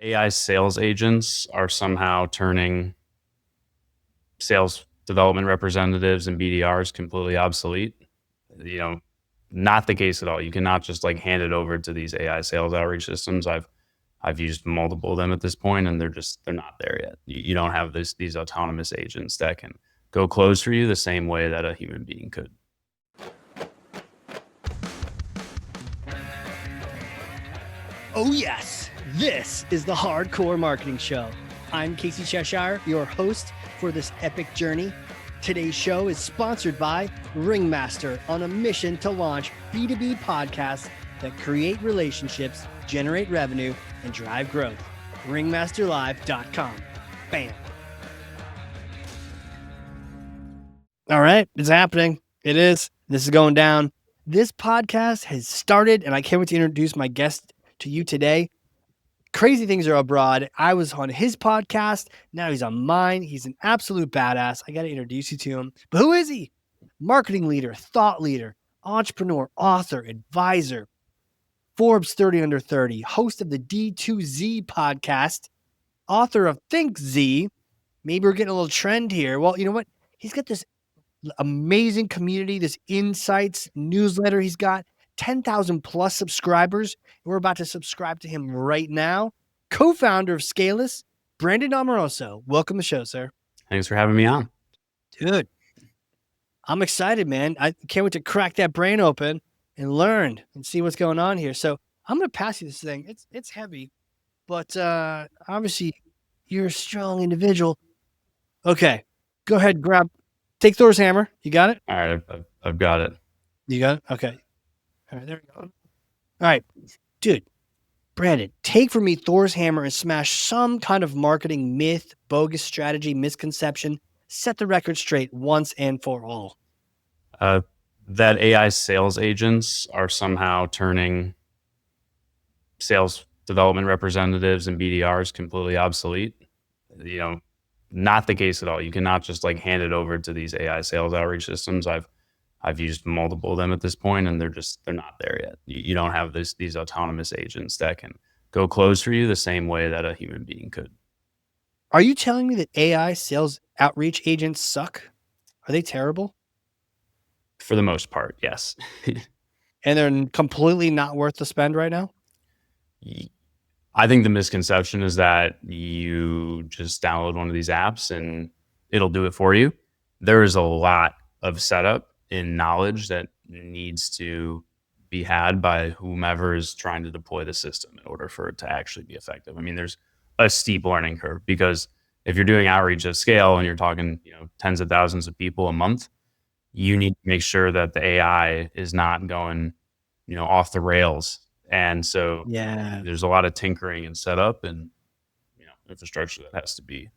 AI sales agents are somehow turning sales development representatives and BDRs completely obsolete. You know, not the case at all. You cannot just like hand it over to these AI sales outreach systems. I've used multiple of them at this point, and they're not there yet. You don't have these autonomous agents that can go close for you the same way that a human being could. Oh yes, this is the Hardcore Marketing Show. I'm Casey Cheshire, your host for this epic journey. Today's show is sponsored by Ringmaster, on a mission to launch B2B podcasts that create relationships, generate revenue, and drive growth. Ringmasterlive.com. Bam. All right, it's happening. It is. This is going down. This podcast has started, and I can't wait to introduce my guest to you today. Crazy things are abroad. I was on his podcast. Now he's on mine. He's an absolute badass. I got to introduce you to him. But who is he? Marketing leader, thought leader, entrepreneur, author, advisor, Forbes 30 Under 30, host of the D2Z podcast, author of Think Z. Maybe we're getting a little trend here. Well, you know what? He's got this amazing community, this insights newsletter he's got. 10,000 plus subscribers. We're about to subscribe to him right now. Co-founder of SCALIS, Brandon Amoroso. Welcome to the show, sir. Thanks for having me on. Dude, I'm excited, man. I can't wait to crack that brain open and learn and see what's going on here. So I'm going to pass you this thing. It's heavy, but obviously you're a strong individual. Okay, go ahead, take Thor's hammer. You got it? All right, I've got it. You got it? Okay. All right, there we go. All right, dude, Brandon, take from me Thor's hammer and smash some kind of marketing myth, bogus strategy, misconception. Set the record straight once and for all. That AI sales agents are somehow turning sales development representatives and BDRs completely obsolete. Not the case at all. You cannot just like hand it over to these AI sales outreach systems. I've used multiple of them at this point, and they're not there yet. You don't have these autonomous agents that can go close for you the same way that a human being could. Are you telling me that AI sales outreach agents suck? Are they terrible? For the most part, yes. And they're completely not worth the spend right now? I think the misconception is that you just download one of these apps and it'll do it for you. There is a lot of setup and knowledge that needs to be had by whomever is trying to deploy the system in order for it to actually be effective. I mean, there's a steep learning curve, because if you're doing outreach at scale and you're talking, tens of thousands of people a month, you need to make sure that the AI is not going, off the rails. And so there's a lot of tinkering and setup and, infrastructure that has to be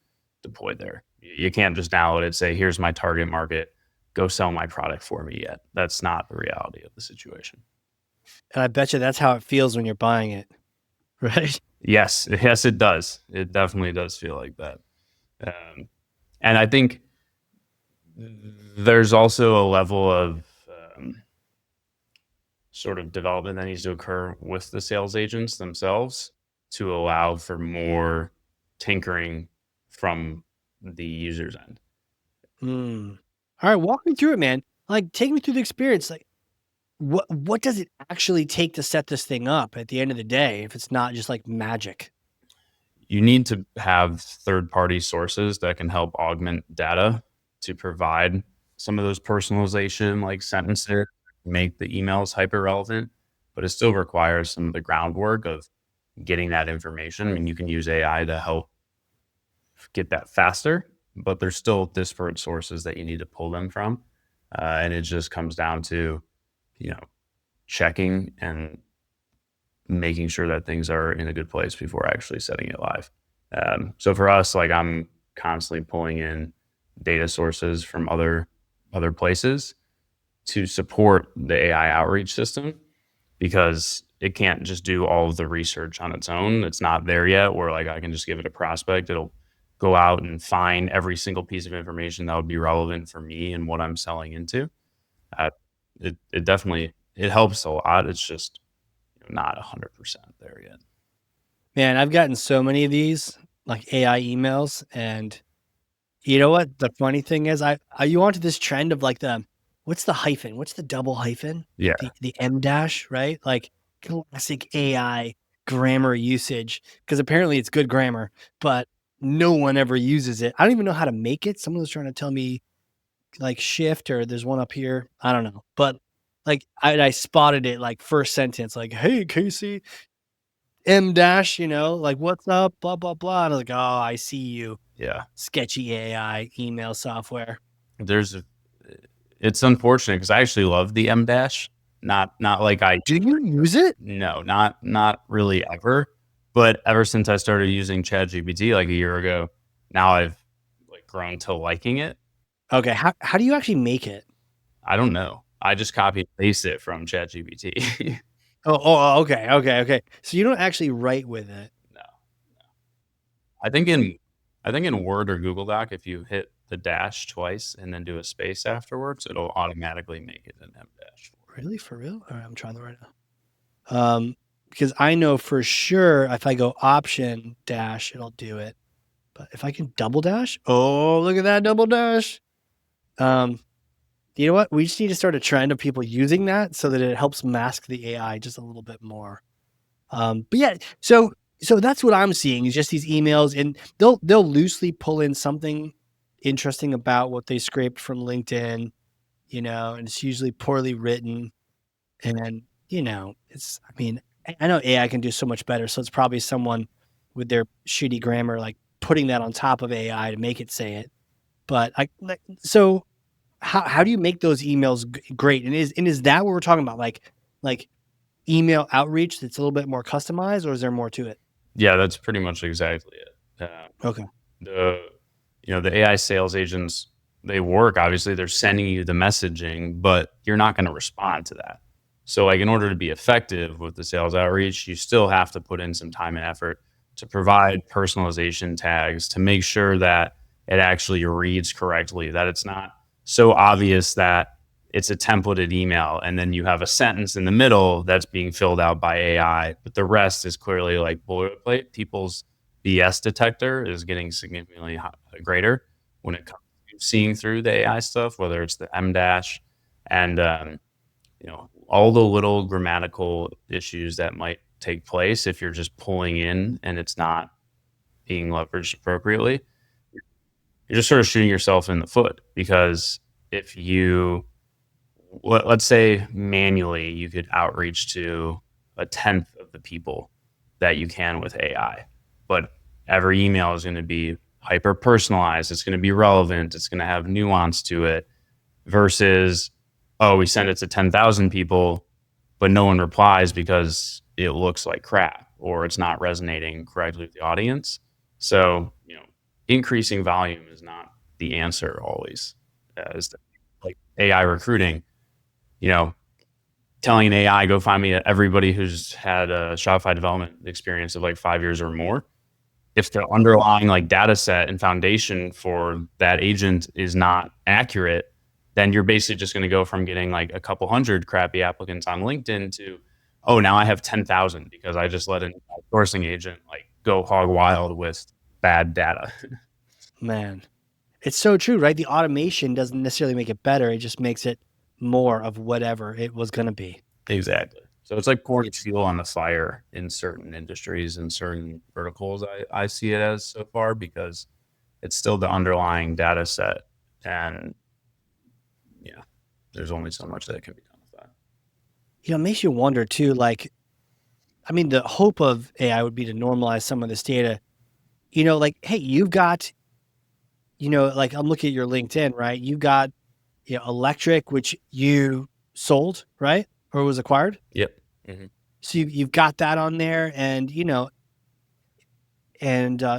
deployed there. You can't just download it, say, here's my target market, go sell my product for me yet. That's not the reality of the situation. And I bet you that's how it feels when you're buying it, right? Yes, it does. It definitely does feel like that. And I think there's also a level of sort of development that needs to occur with the sales agents themselves to allow for more tinkering from the user's end. All right, walk me through it, man. Like, take me through the experience. Like, what does it actually take to set this thing up at the end of the day if it's not just like magic? You need to have third-party sources that can help augment data to provide some of those personalization like sentences, make the emails hyper relevant, but it still requires some of the groundwork of getting that information. I mean, you can use AI to help get that faster, but there's still disparate sources that you need to pull them from. And it just comes down to, checking and making sure that things are in a good place before actually setting it live. So for us, like, I'm constantly pulling in data sources from other places to support the AI outreach system, because it can't just do all of the research on its own. It's not there yet where like I can just give it a prospect. It'll go out and find every single piece of information that would be relevant for me and what I'm selling into. It definitely, it helps a lot. It's just not 100% there yet. Man, I've gotten so many of these like AI emails, and you know what? The funny thing is, I you onto this trend of like the what's the hyphen? What's the double hyphen? Yeah. The M dash, right? Like classic AI grammar usage because apparently it's good grammar, but no one ever uses it. I don't even know how to make it. Someone was trying to tell me like shift or there's one up here. I don't know, but like I spotted it like first sentence, like, "Hey Casey, M dash, like what's up, blah blah blah." And I was like, "Oh, I see you, Yeah. sketchy AI email software." There's a it's unfortunate because I actually love the M dash. Not like I Do you use it? no, not really ever. But ever since I started using ChatGPT like a year ago, now I've like grown to liking it. Okay, how do you actually make it? I don't know. I just copy and paste it from ChatGPT. Okay, okay, okay. So you don't actually write with it. No. I think in I think in Word or Google Doc, if you hit the dash twice and then do a space afterwards, it'll automatically make it an M dash. Really, for real? All right, I'm trying to write now. Because I know for sure if I go option dash, it'll do it. But if I can double dash, oh, look at that double dash. Um, you know what? We just need to start a trend of people using that so that it helps mask the AI just a little bit more. But yeah, so that's what I'm seeing is just these emails, and they'll loosely pull in something interesting about what they scraped from LinkedIn, and it's usually poorly written, and it's. I mean, I know AI can do so much better, so it's probably someone with their shitty grammar like putting that on top of AI to make it say it. But so how do you make those emails great? And is that what we're talking about? Like email outreach that's a little bit more customized, or is there more to it? Yeah, that's pretty much exactly it. Okay. The the AI sales agents, they work, obviously they're sending you the messaging, but you're not going to respond to that. So like in order to be effective with the sales outreach, you still have to put in some time and effort to provide personalization tags to make sure that it actually reads correctly, that it's not so obvious that it's a templated email and then you have a sentence in the middle that's being filled out by AI, but the rest is clearly like boilerplate. People's BS detector is getting significantly greater when it comes to seeing through the AI stuff, whether it's the M dash and all the little grammatical issues that might take place if you're just pulling in and it's not being leveraged appropriately. You're just sort of shooting yourself in the foot because if you let's say manually you could outreach to a tenth of the people that you can with AI, but every email is going to be hyper personalized. It's going to be relevant. It's going to have nuance to it versus, oh, we send it to 10,000 people, but no one replies because it looks like crap or it's not resonating correctly with the audience. So, increasing volume is not the answer always. As like AI recruiting, you know, telling an AI, go find me everybody who's had a Shopify development experience of like 5 years or more. If the underlying like data set and foundation for that agent is not accurate, then you're basically just going to go from getting like a couple hundred crappy applicants on LinkedIn to, oh, now I have 10,000 because I just let an sourcing agent like go hog wild with bad data. Man, it's so true, right? The automation doesn't necessarily make it better. It just makes it more of whatever it was going to be. Exactly. So it's like pouring fuel on the fire in certain industries and certain verticals. I see it as so far because it's still the underlying data set. And yeah, there's only so much that can be done with that. It makes you wonder too, like, I mean, the hope of AI would be to normalize some of this data. Like, hey, you've got, like I'm looking at your LinkedIn, right? You got, electric, which you sold, right? Or was acquired. Yep. Hmm. So you've got that on there, and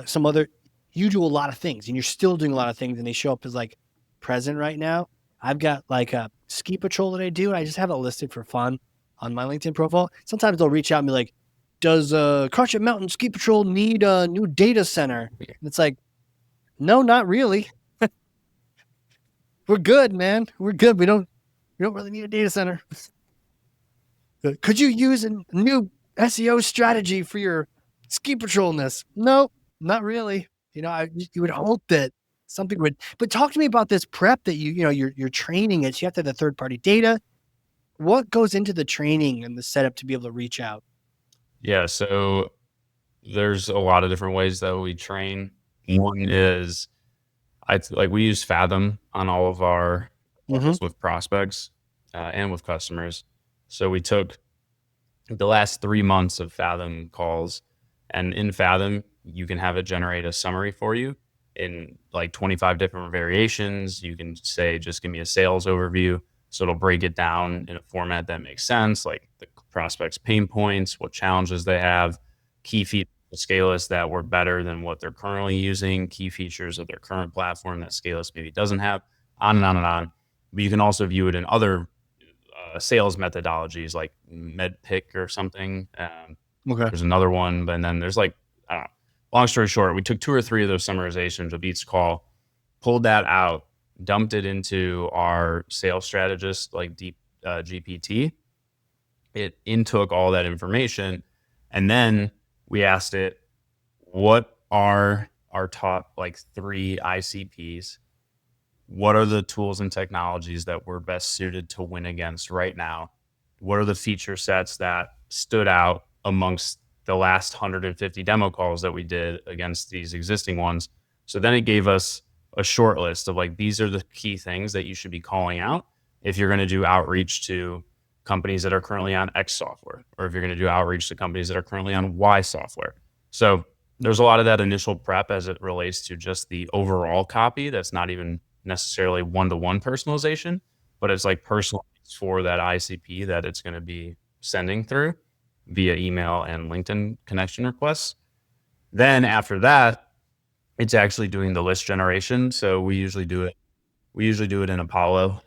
some other. You do a lot of things, and you're still doing a lot of things, and they show up as like present right now. I've got like a ski patrol that I do, and I just have it listed for fun on my LinkedIn profile. Sometimes they'll reach out and be like, "Does Crotchet Mountain Ski Patrol need a new data center?" And it's like, no, not really. We're good, man. We're good. We don't really need a data center. Could you use a new SEO strategy for your ski patrolness. Nope, not really. You would hope that something would. But talk to me about this prep that you're training it. So you have to have the third party data. What goes into the training and the setup to be able to reach out? Yeah, so there's a lot of different ways that we train. One is like we use Fathom on all of our Mm-hmm. calls with prospects and with customers. So we took the last 3 months of Fathom calls, and in Fathom, you can have it generate a summary for you in like 25 different variations. You can say, just give me a sales overview. So it'll break it down in a format that makes sense, like the prospect's pain points, what challenges they have, key features of SCALIS that were better than what they're currently using, key features of their current platform that SCALIS maybe doesn't have, on and on and on. But you can also view it in other sales methodologies like MedPick or something. Okay. There's another one, but then there's like, I don't know. Long story short, we took 2 or 3 of those summarizations of each call, pulled that out, dumped it into our sales strategist, like deep GPT. It intook all that information, and then we asked it, what are our top like 3 ICPs? What are the tools and technologies that we're best suited to win against right now? What are the feature sets that stood out amongst the last 150 demo calls that we did against these existing ones? So then it gave us a short list of like, these are the key things that you should be calling out if you're going to do outreach to companies that are currently on X software, or if you're going to do outreach to companies that are currently on Y software. So there's a lot of that initial prep as it relates to just the overall copy that's not even necessarily one-to-one personalization, but it's like personalized for that ICP that it's going to be sending through via email and LinkedIn connection requests. Then after that, it's actually doing the list generation. So we usually do it. We usually do it in Apollo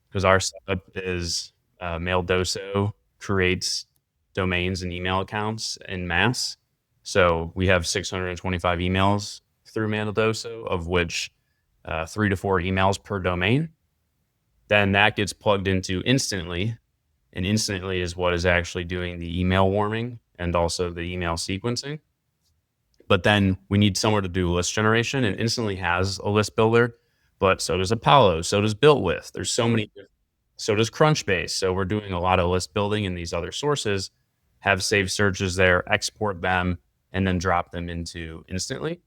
because our setup is Maildoso creates domains and email accounts in mass. So we have 625 emails through Maildoso, of which 3 to 4 emails per domain. Then that gets plugged into Instantly, and Instantly is what is actually doing the email warming and also the email sequencing. But then we need somewhere to do list generation, and Instantly has a list builder, but so does Apollo, so does BuiltWith. There's so many, so does Crunchbase. So we're doing a lot of list building in these other sources, have saved searches there, export them, and then drop them into Instantly.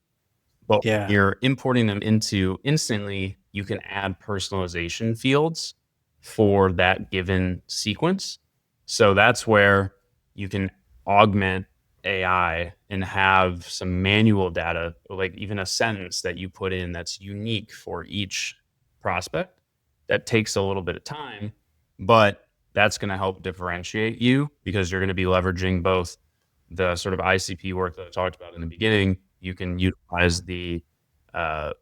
But when Yeah. you're importing them into Instantly, you can add personalization fields for that given sequence. So that's where you can augment AI and have some manual data, like even a sentence that you put in that's unique for each prospect. That takes a little bit of time, but that's going to help differentiate you because you're going to be leveraging both the sort of ICP work that I talked about in the beginning. You can utilize the uh,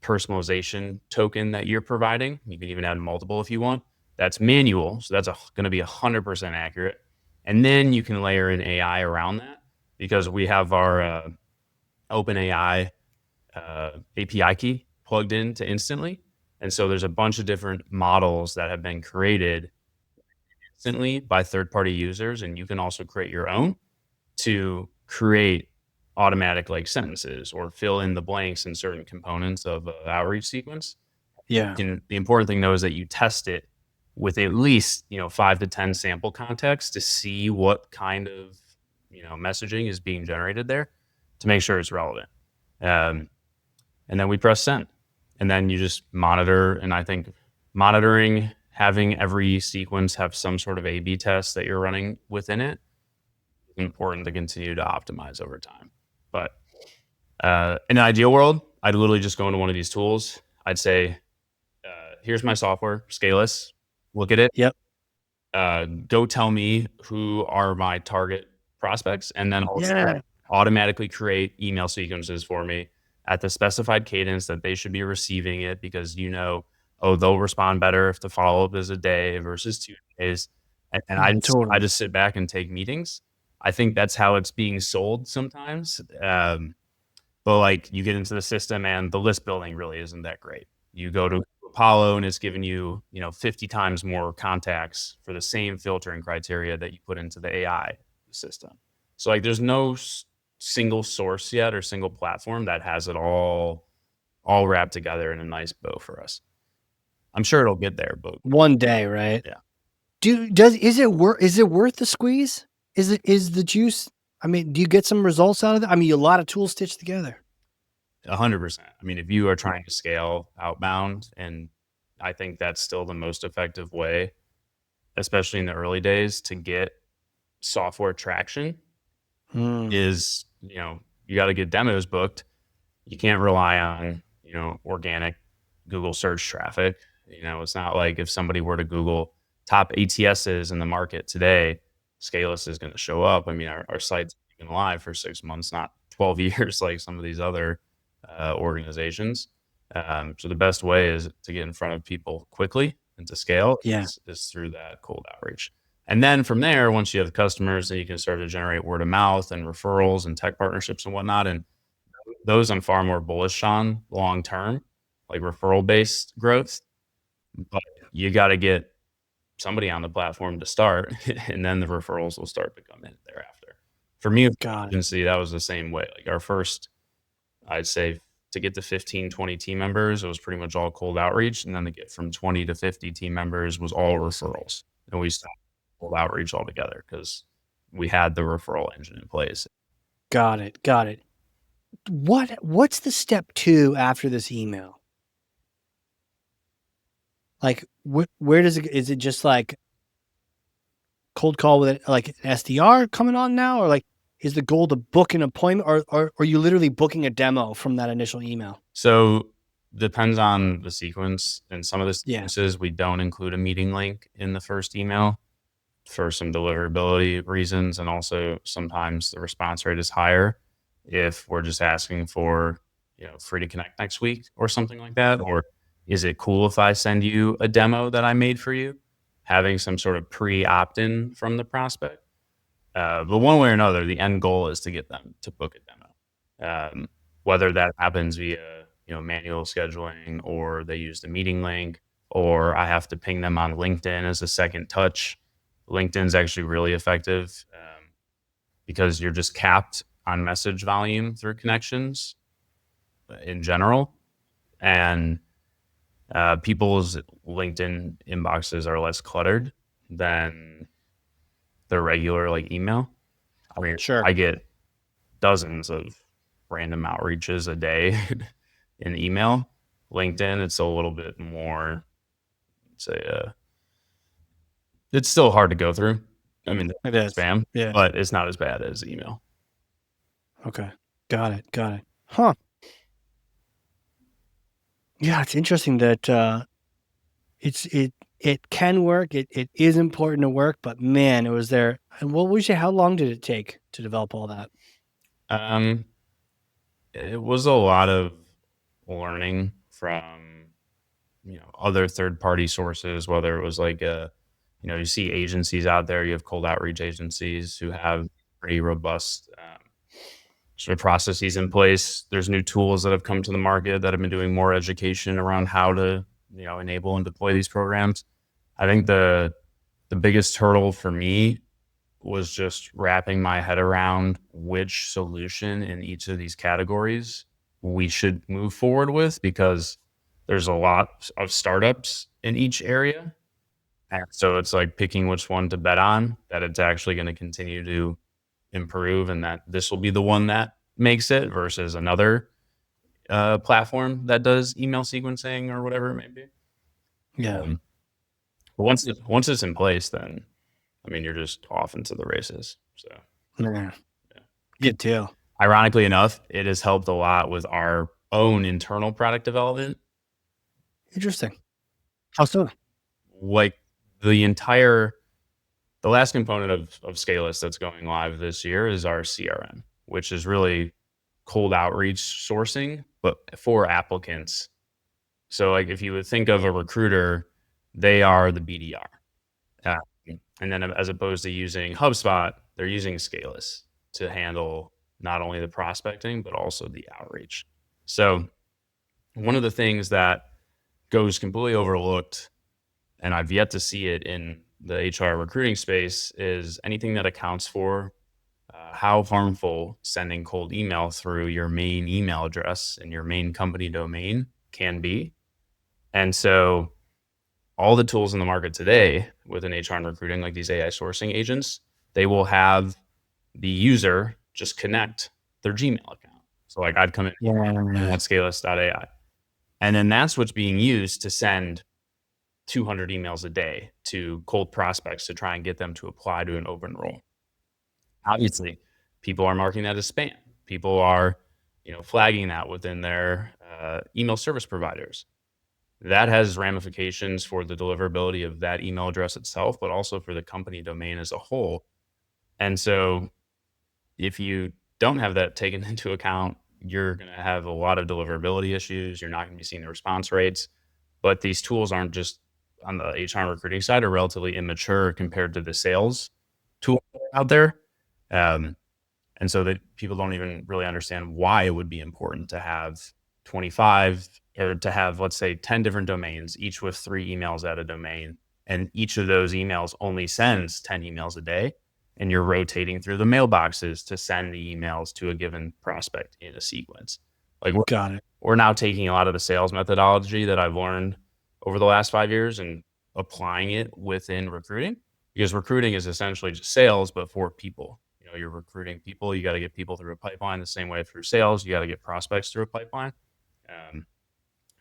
personalization token that you're providing. You can even add multiple if you want. That's manual, so that's going to be 100% accurate. And then you can layer in AI around that because we have our OpenAI API key plugged into Instantly. And so there's a bunch of different models that have been created instantly by third-party users, and you can also create your own to create automatic like sentences or fill in the blanks in certain components of an outreach sequence. Yeah. And the important thing though is that you test it with at least 5 to 10 sample contexts to see what kind of messaging is being generated there to make sure it's relevant. And then we press send, and then you just monitor. And I think monitoring, having every sequence have some sort of A/B test that you're running within it, important to continue to optimize over time. But in an ideal world, I'd literally just go into one of these tools. I'd say, here's my software, SCALIS. Look at it. Yep. Go tell me who are my target prospects, and then also Yeah. automatically create email sequences for me at the specified cadence that they should be receiving it because oh, they'll respond better if the follow-up is a day versus 2 days. And I Totally. just sit back and take meetings. I think that's how it's being sold sometimes. But like you get into the system and the list building really isn't that great. You go to Apollo and it's giving you, 50 times more contacts for the same filtering criteria that you put into the AI system. So like there's no single source yet or single platform that has it all wrapped together in a nice bow for us. I'm sure it'll get there, but one day, right? yeah. Is it worth the squeeze? Is the juice? I mean, do you get some results out of it? I mean, a lot of tools stitched together. 100%. I mean, if you are trying to scale outbound, and I think that's still the most effective way, especially in the early days, to get software traction is, you got to get demos booked. You can't rely on, organic Google search traffic. It's not like if somebody were to Google top ATSs in the market today, SCALIS is going to show up. I mean, our site's been live for 6 months, not 12 years like some of these other organizations. So the best way is to get in front of people quickly and to scale Yeah. is through that cold outreach. And then from there, once you have customers, then you can start to generate word of mouth and referrals and tech partnerships and whatnot. And those I'm far more bullish on long term, like referral based growth. But you got to get somebody on the platform to start, and then the referrals will start to come in thereafter. For me, with the Got it. agency, that was the same way. Like our first, I'd say to get to 15, 20 team members, it was pretty much all cold outreach. And then to get from 20 to 50 team members was all referrals. And we stopped cold outreach altogether because we had the referral engine in place. Got it. Got it. What's the step 2 after this email? Like, where does it? Is it just like cold call with like an SDR coming on now, or like is the goal to book an appointment, or are you literally booking a demo from that initial email? So depends on the sequence. In some of the Yeah. sequences, we don't include a meeting link in the first email for some deliverability reasons. And also sometimes the response rate is higher if we're just asking for, free to connect next week or something like that. Or is it cool if I send you a demo that I made for you? Having some sort of pre opt-in from the prospect. But one way or another, the end goal is to get them to book a demo. Whether that happens via, manual scheduling, or they use the meeting link, or I have to ping them on LinkedIn as a second touch. LinkedIn's actually really effective because you're just capped on message volume through connections in general. And people's LinkedIn inboxes are less cluttered than the regular like email. I mean, Sure. I get dozens of random outreaches a day in email. LinkedIn, it's a little bit more, say, it's still hard to go through. I mean, It is. spam, Yeah. but it's not as bad as email. Okay. Got it. Got it. Huh. Yeah, it's interesting that it can work. It is important to work, but man, it was there. And what would you say? How long did it take to develop all that? Um, it was a lot of learning from, other third party sources, whether it was like you see agencies out there, you have cold outreach agencies who have pretty robust sort of processes in place. There's new tools that have come to the market that have been doing more education around how to, enable and deploy these programs. I think the biggest hurdle for me was just wrapping my head around which solution in each of these categories we should move forward with, because there's a lot of startups in each area. And so it's like picking which one to bet on, that it's actually going to continue to improve and that this will be the one that makes it versus another platform that does email sequencing or whatever it may be. Yeah. But once it's in place, then I mean you're just off into the races. So Yeah. Good deal. ironically enough, it has helped a lot with our own internal product development. Interesting. How so? Like the last component of SCALIS that's going live this year is our CRM, which is really cold outreach sourcing, but for applicants. So like if you would think of a recruiter, they are the BDR. Uh, and then as opposed to using HubSpot, they're using SCALIS to handle not only the prospecting, but also the outreach. So one of the things that goes completely overlooked, and I've yet to see it in the HR recruiting space, is anything that accounts for how harmful sending cold email through your main email address and your main company domain can be. And so all the tools in the market today within HR and recruiting, like these AI sourcing agents, they will have the user just connect their Gmail account. So like I'd come in Yeah. at scaleless.ai, and then that's what's being used to send 200 emails a day to cold prospects to try and get them to apply to an open role. Obviously, people are marking that as spam. People are, flagging that within their email service providers. That has ramifications for the deliverability of that email address itself, but also for the company domain as a whole. And so if you don't have that taken into account, you're going to have a lot of deliverability issues. You're not going to be seeing the response rates. But these tools aren't just on the HR and recruiting side, are relatively immature compared to the sales tool out there. Um, and so that people don't even really understand why it would be important to have 25 or to have, let's say, 10 different domains, each with 3 emails at a domain. And each of those emails only sends 10 emails a day. And you're rotating through the mailboxes to send the emails to a given prospect in a sequence. Like Got it. we're now taking a lot of the sales methodology that I've learned over the last 5 years and applying it within recruiting, because recruiting is essentially just sales, but for people. You're recruiting people. You got to get people through a pipeline the same way through sales. You got to get prospects through a pipeline.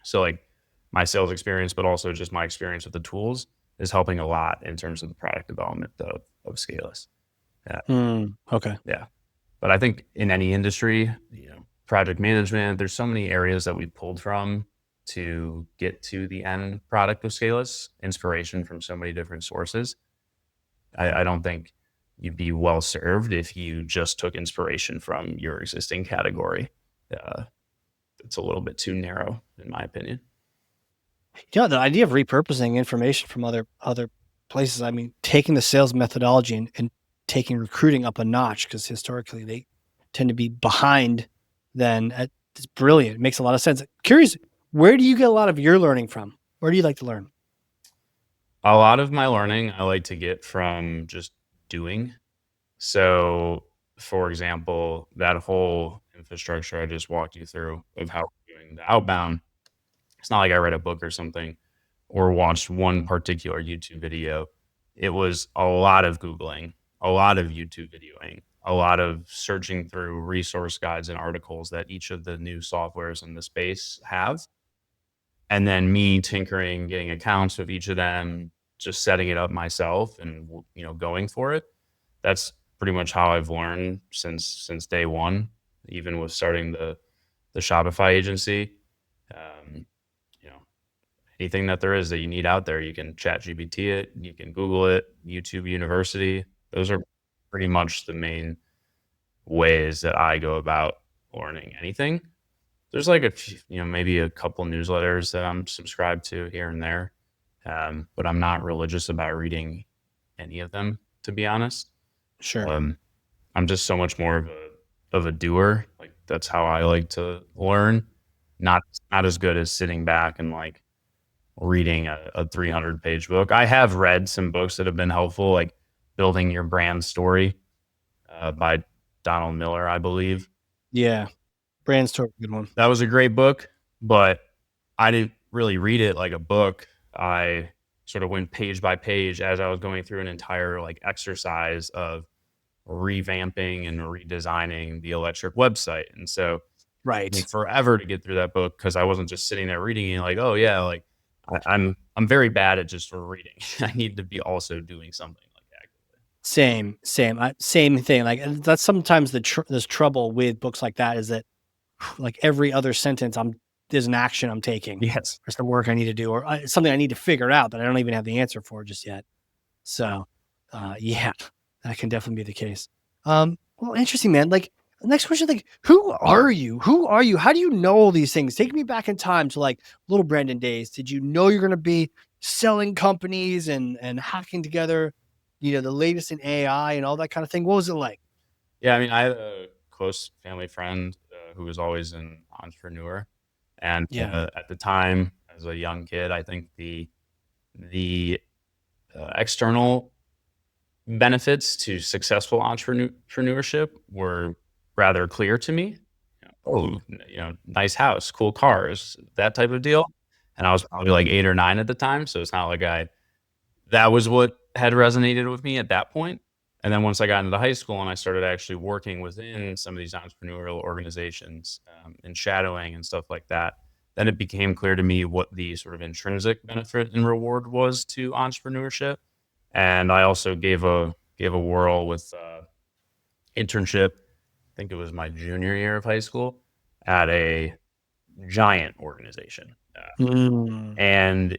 So like my sales experience, but also just my experience with the tools is helping a lot in terms of the product development of SCALIS. Okay. Yeah. But I think in any industry, project management, there's so many areas that we pulled from to get to the end product of SCALIS, inspiration from so many different sources. I don't think you'd be well served if you just took inspiration from your existing category. It's a little bit too narrow, in my opinion. The idea of repurposing information from other places. I mean, taking the sales methodology and taking recruiting up a notch, because historically they tend to be behind. It's brilliant. It makes a lot of sense. Curious, where do you get a lot of your learning from? Where do you like to learn? A lot of my learning I like to get from just doing. So, for example, that whole infrastructure I just walked you through of how we're doing the outbound, it's not like I read a book or something or watched one particular YouTube video. It was a lot of Googling, a lot of YouTube videoing, a lot of searching through resource guides and articles that each of the new softwares in the space have. And then me tinkering, getting accounts of each of them, just setting it up myself and, going for it. That's pretty much how I've learned since day one, even with starting the Shopify agency. Um, you know, anything that there is that you need out there, you can chat GPT it, you can Google it, YouTube University. Those are pretty much the main ways that I go about learning anything. There's like a few, maybe a couple newsletters that I'm subscribed to here and there. But I'm not religious about reading any of them, to be honest. Sure. I'm just so much more of a doer. Like that's how I like to learn. Not as good as sitting back and like reading a 300-page book. I have read some books that have been helpful, like Building Your Brand Story by Donald Miller, I believe. Yeah. Brand story, good one. That was a great book, but I didn't really read it like a book. I sort of went page by page as I was going through an entire like exercise of revamping and redesigning the electric website. And so it Right. took forever to get through that book because I wasn't just sitting there reading it like, oh yeah, like I'm very bad at just reading. I need to be also doing something like that. Same thing. Like that's sometimes there's trouble with books like that, is that like every other sentence there's an action I'm taking, Yes. or some work I need to do, or something I need to figure out that I don't even have the answer for just yet. So, yeah, that can definitely be the case. Well, interesting, man. Like, next question, like, who are you? Who are you? How do you know all these things? Take me back in time to like little Brandon days. Did you know you're going to be selling companies and hacking together, the latest in AI and all that kind of thing? What was it like? Yeah, I mean, I had a close family friend who was always an entrepreneur, and Yeah. at the time, as a young kid, I think the external benefits to successful entrepreneurship were rather clear to me. Oh, nice house, cool cars, that type of deal. And I was probably like 8 or 9 at the time, so it's not like that was what had resonated with me at that point. And then once I got into high school and I started actually working within some of these entrepreneurial organizations, and shadowing and stuff like that, then it became clear to me what the sort of intrinsic benefit and reward was to entrepreneurship. And I also gave a whirl with internship. I think it was my junior year of high school at a giant organization, Mm. and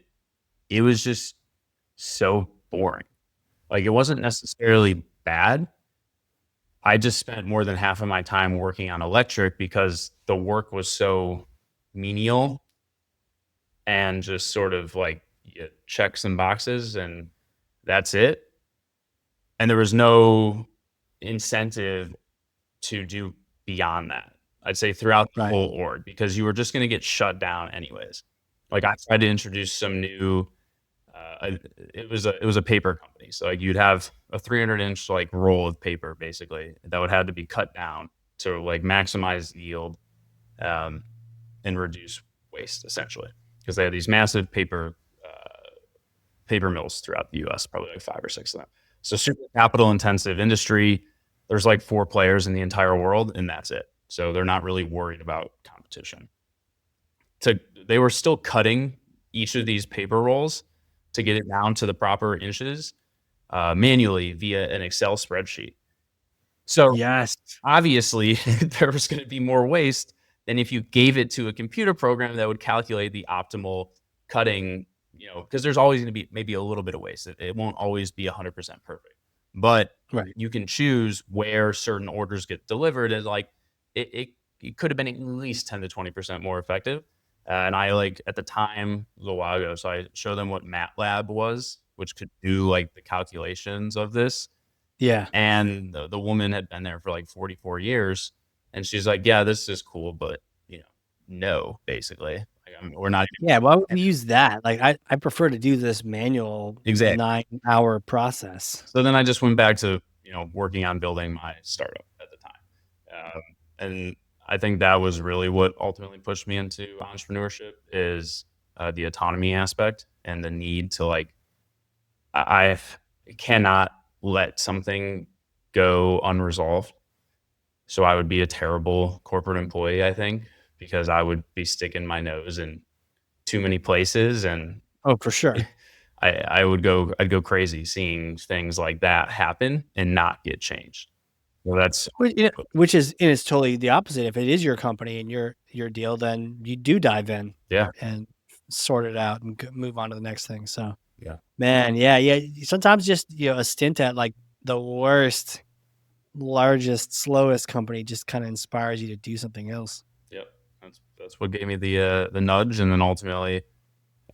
it was just so boring. Like, it wasn't necessarily bad. I just spent more than half of my time working on electric because the work was so menial and just sort of like you check some boxes and that's it. And there was no incentive to do beyond that. I'd say throughout the Right. whole org because you were just going to get shut down anyways. Like I tried to introduce some new. It was a paper company, so like you'd have a 300-inch like roll of paper basically that would have to be cut down to like maximize yield, um, and reduce waste essentially because they had these massive paper mills throughout the U.S. Probably like 5 or 6 of them. So super capital intensive industry. There's like 4 players in the entire world, and that's it. So they're not really worried about competition. They were still cutting each of these paper rolls to get it down to the proper inches, manually via an Excel spreadsheet. So Yes. obviously, there was going to be more waste than if you gave it to a computer program that would calculate the optimal cutting, because there's always going to be maybe a little bit of waste. It won't always be 100% perfect, but Right. you can choose where certain orders get delivered. And like it could have been at least 10 to 20% more effective. And I like at the time a little while ago, so I showed them what MATLAB was, which could do like the calculations of this. Yeah. And the woman had been there for like 44 years. And she's like, yeah, this is cool, but no, basically. Like, we're not Yeah. Why would even we use that? Like, I prefer to do this manual exactly. 9-hour process. So then I just went back to, working on building my startup at the time. And I think that was really what ultimately pushed me into entrepreneurship is the autonomy aspect and the need to like, I cannot let something go unresolved. So I would be a terrible corporate employee, I think, because I would be sticking my nose in too many places and Oh, for sure. I'd go crazy seeing things like that happen and not get changed. Well, that's Which is, and it's totally the opposite. If it is your company and your deal, then you do dive in yeah, and sort it out and move on to the next thing. So, yeah, man, yeah. Sometimes just a stint at like the worst, largest, slowest company just kind of inspires you to do something else. yep. That's what gave me the nudge, and then ultimately,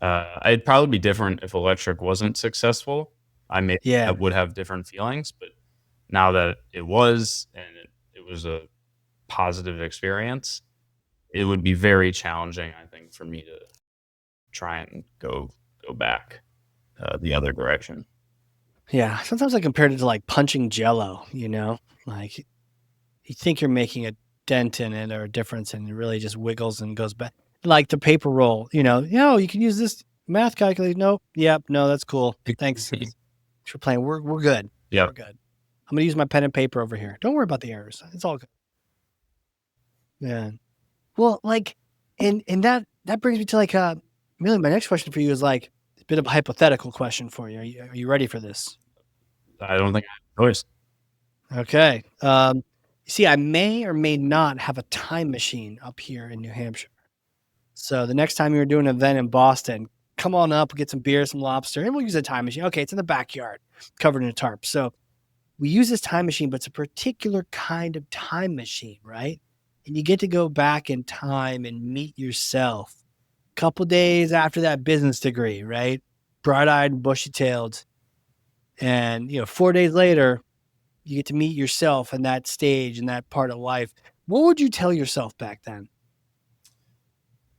I'd probably be different if electric wasn't successful. I Yeah, would have different feelings, but now that it was, and it was a positive experience, it would be very challenging, I think, for me to try and go back the other direction. yeah. Sometimes I compared it to like punching Jello. Like you think you're making a dent in it or a difference, and it really just wiggles and goes back. Like the paper roll. You can use this math calculator. Nope. Yep. No, that's cool. Thanks. For playing. We're good. Yep. We're good. I'm gonna use my pen and paper over here. Don't worry about the errors. It's all good. Yeah. Well, like, and that brings me to like really my next question for you is like a bit of a hypothetical question for you. Are you ready for this? I don't think I have a choice. Okay. You see, I may or may not have a time machine up here in New Hampshire. So the next time you're doing an event in Boston, come on up, get some beer, some lobster, and we'll use a time machine. Okay, it's in the backyard, covered in a tarp. So we use this time machine, but it's a particular kind of time machine, right? And you get to go back in time and meet yourself a couple days after that business degree, right? Bright-eyed and bushy-tailed. And 4 days later, you get to meet yourself in that stage in that part of life. What would you tell yourself back then?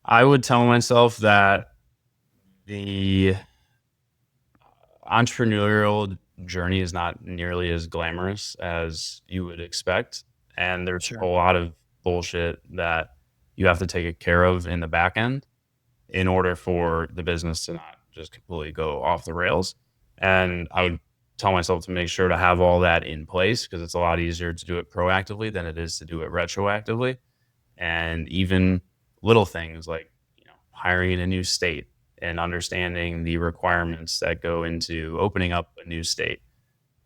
I would tell myself that the entrepreneurial journey is not nearly as glamorous as you would expect. And there's a Sure. lot of bullshit that you have to take care of in the back end in order for the business to not just completely go off the rails. And I would tell myself to make sure to have all that in place because it's a lot easier to do it proactively than it is to do it retroactively. And even little things like, hiring in a new state and understanding the requirements that go into opening up a new state.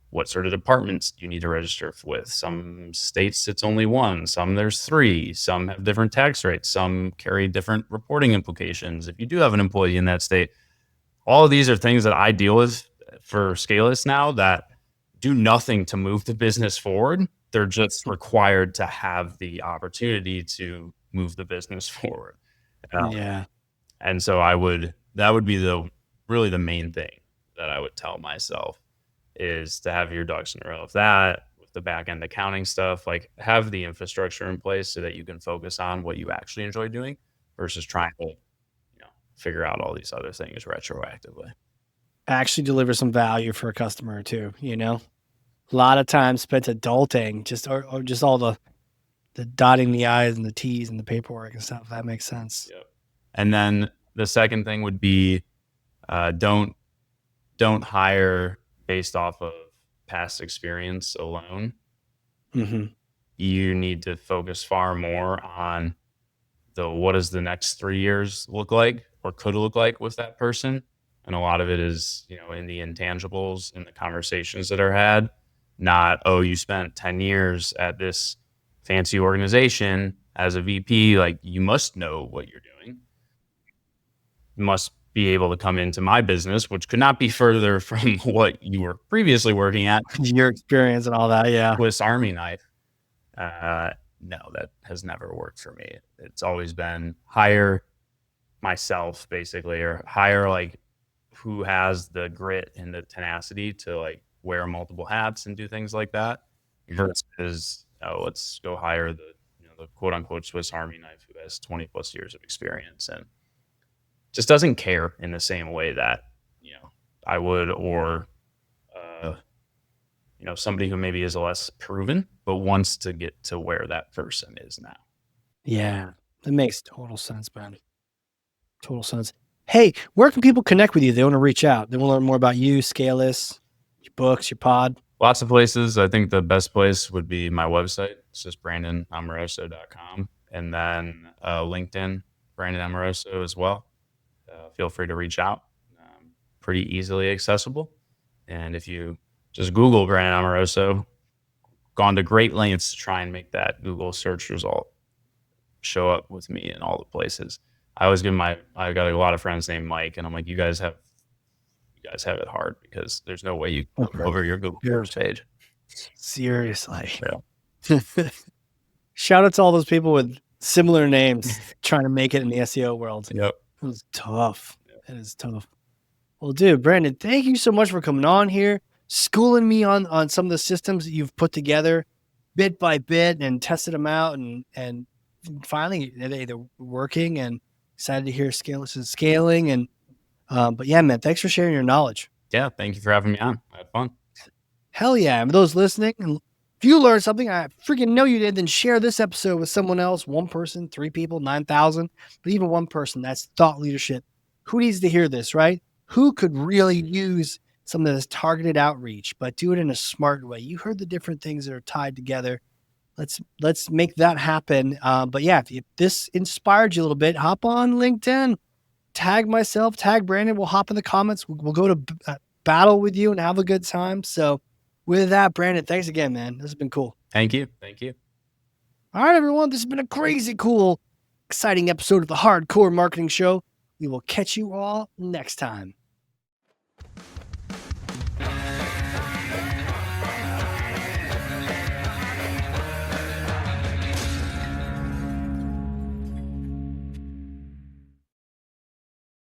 What sort of departments do you need to register with? Some states it's only one, some there's three, some have different tax rates, some carry different reporting implications. If you do have an employee in that state, all of these are things that I deal with for SCALIS now that do nothing to move the business forward. They're just required to have the opportunity to move the business forward. Yeah. And so that would be really the main thing that I would tell myself is to have your ducks in a row. Of that, with the back end accounting stuff, like have the infrastructure in place so that you can focus on what you actually enjoy doing versus trying to, figure out all these other things retroactively. Actually deliver some value for a customer too, A lot of time spent adulting, or just all the dotting the I's and the T's and the paperwork and stuff. That makes sense. Yep. And then the second thing would be don't hire based off of past experience alone. Mm-hmm. You need to focus far more on what does the next 3 years look like or could look like with that person. And a lot of it is, in the intangibles, in the conversations that are had, not, oh, you spent 10 years at this fancy organization as a VP, like you must know what you're doing. You must be able to come into my business, which could not be further from what you were previously working at. Your experience and all that. Yeah. Swiss Army knife. No, that has never worked for me. It's always been hire myself basically, or hire like who has the grit and the tenacity to like wear multiple hats and do things like that versus, let's go hire the quote unquote Swiss Army knife who has 20 plus years of experience and just doesn't care in the same way that, I would, or, somebody who maybe is less proven, but wants to get to where that person is now. Yeah. That makes total sense, man. Total sense. Hey, where can people connect with you? They want to reach out. They want to learn more about you, SCALIS, your books, your pod. Lots of places. I think the best place would be my website. It's just BrandonAmoroso.com. And then LinkedIn, Brandon Amoroso as well. Feel free to reach out. Pretty easily accessible. And if you just Google Brandon Amoroso, gone to great lengths to try and make that Google search result show up with me in all the places. I always give I got a lot of friends named Mike, and I'm like, you guys have it hard because there's no way you can come over your Google search page. Seriously. Yeah. Shout out to all those people with similar names trying to make it in the SEO world. Yep. It was tough. It is tough. Well, dude, Brandon, thank you so much for coming on here, schooling me on some of the systems that you've put together bit by bit and tested them out and finally they're working, and excited to hear SCALIS is scaling. And but yeah, man, thanks for sharing your knowledge. Yeah, thank you for having me on. I had fun. Hell yeah. And for those listening, and if you learned something, I freaking know you did, then share this episode with someone else, one person, 3 people, 9,000, but even one person. That's thought leadership. Who needs to hear this, right? Who could really use some of this targeted outreach, but do it in a smart way? You heard the different things that are tied together. Let's make that happen. But yeah, if this inspired you a little bit, hop on LinkedIn, tag myself, tag Brandon. We'll hop in the comments. We'll go to battle with you and have a good time. So with that, Brandon, thanks again, man. This has been cool. Thank you. Thank you. All right, everyone. This has been a crazy cool, exciting episode of the Hardcore Marketing Show. We will catch you all next time.